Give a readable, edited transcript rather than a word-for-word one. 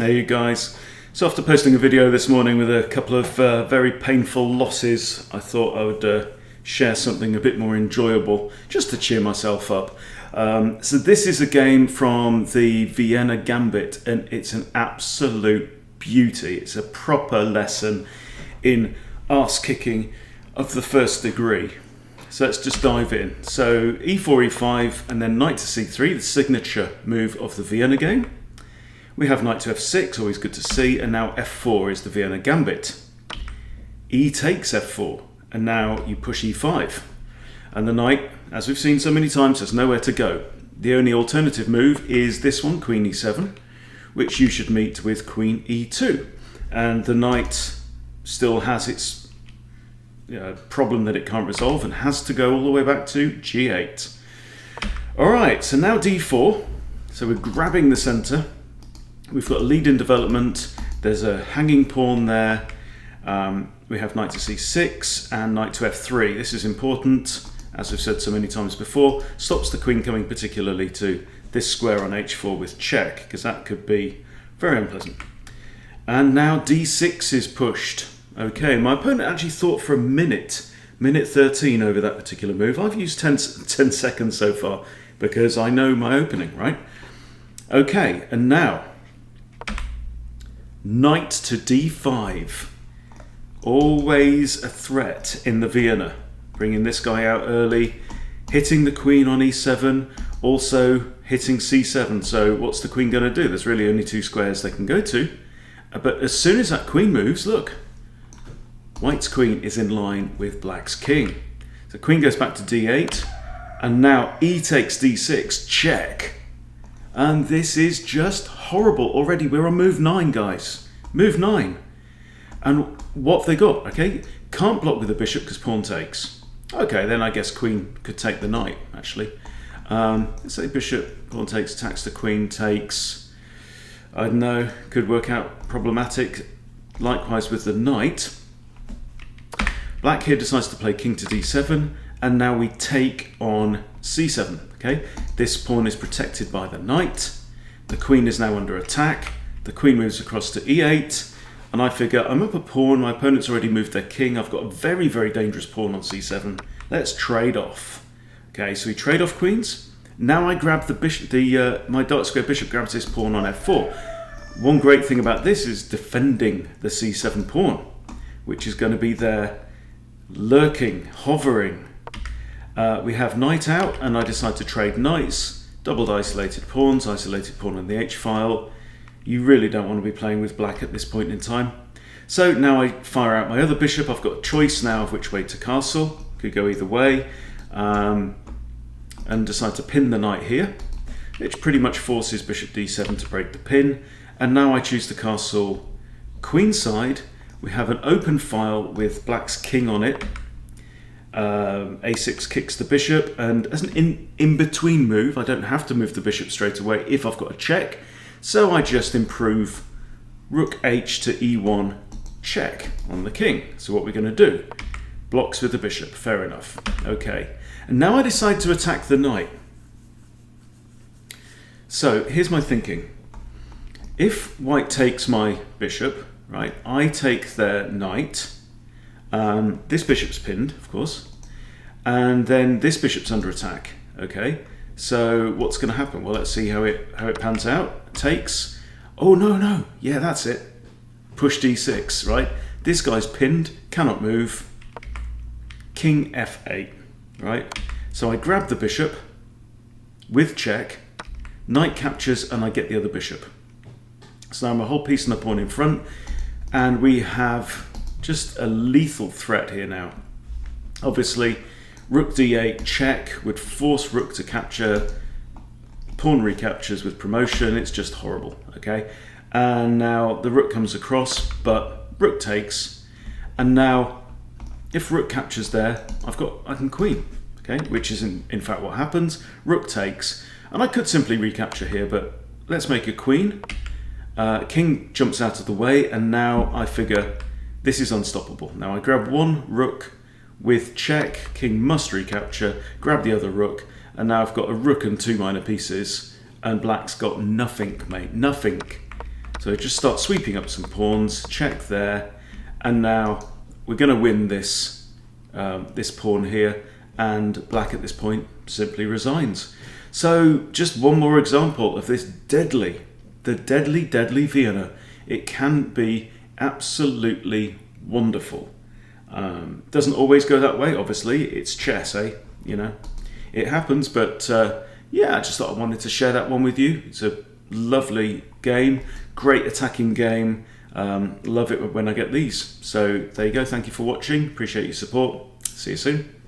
Hey you guys, so after posting a video this morning with a couple of very painful losses, I thought I would share something a bit more enjoyable just to cheer myself up. So this is a game from the Vienna Gambit and it's an absolute beauty. It's a proper lesson in arse kicking of the first degree. So let's just dive in. So e4, e5 and then knight to c3, the signature move of the Vienna game. We have knight to f6, always good to see, and now f4 is the Vienna Gambit. E takes f4, and now you push e5. And the knight, as we've seen so many times, has nowhere to go. The only alternative move is this one, queen e7, which you should meet with queen e2. And the knight still has its problem that it can't resolve and has to go all the way back to g8. Alright, so now d4. So we're grabbing the centre. We've got a lead in development, there's a hanging pawn there, we have knight to c6 and knight to f3. This is important, as we've said so many times before, stops the queen coming particularly to this square on h4 with check, because that could be very unpleasant. And now d6 is pushed. Okay, my opponent actually thought for a minute 13 over that particular move. I've used 10 seconds so far, because I know my opening, right? Okay, and now knight to d5, always a threat in the Vienna, bringing this guy out early, hitting the queen on e7, also hitting c7. So what's the queen going to do? There's really only two squares they can go to, but as soon as that queen moves, look, white's queen is in line with black's king. So queen goes back to d8, and now e takes d6, check. And this is just horrible. Already we're on move 9, guys. Move 9. And what have they got? Okay, can't block with the bishop because pawn takes. Okay, then I guess queen could take the knight, actually. Let's say bishop, pawn takes, attacks the queen, takes. I don't know, could work out problematic. Likewise with the knight. Black here decides to play king to d7, and now we take on c7. Okay, this pawn is protected by the knight. The queen is now under attack. The queen moves across to e8, and I figure I'm up a pawn. My opponent's already moved their king. I've got a very, very dangerous pawn on c7. Let's trade off. Okay, so we trade off queens. Now I grab the bishop. My dark square bishop grabs this pawn on f4. One great thing about this is defending the c7 pawn, which is going to be there lurking, hovering. We have knight out, and I decide to trade knights, doubled isolated pawns, isolated pawn in the h-file. You really don't want to be playing with black at this point in time. So now I fire out my other bishop. I've got a choice now of which way to castle. Could go either way. And decide to pin the knight here, which pretty much forces bishop d7 to break the pin. And now I choose to castle queenside. We have an open file with black's king on it. A6 kicks the bishop, and as an in-between move, I don't have to move the bishop straight away if I've got a check, so I just improve rook h to e1 check on the king. So what we're going to do, blocks with the bishop, fair enough. Okay, and now I decide to attack the knight. So here's my thinking. If white takes my bishop, right, I take their knight. This bishop's pinned, of course, and then this bishop's under attack. Okay, so what's going to happen? Well, let's see how it pans out. Takes. Oh no, yeah, that's it. Push d6, right? This guy's pinned, cannot move. King f8, right? So I grab the bishop with check. Knight captures, and I get the other bishop. So now I'm a whole piece and a pawn in front, and we have just a lethal threat here now. Obviously, rook d8 check would force rook to capture. Pawn recaptures with promotion. It's just horrible. Okay, and now the rook comes across, but rook takes, and now if rook captures there, I can queen. Okay, which is in fact what happens. Rook takes, and I could simply recapture here, but let's make a queen. King jumps out of the way, and now I figure this is unstoppable. Now I grab one rook with check, king must recapture, grab the other rook, and now I've got a rook and two minor pieces, and black's got nothing, mate, nothing. So just start sweeping up some pawns, check there, and now we're going to win this, this pawn here, and black at this point simply resigns. So just one more example of this deadly Vienna. It can be absolutely wonderful. Doesn't always go that way, obviously. It's chess, eh? You know, it happens, but yeah, I just thought I wanted to share that one with you. It's a lovely game, great attacking game. Love it when I get these. So there you go. Thank you for watching. Appreciate your support. See you soon.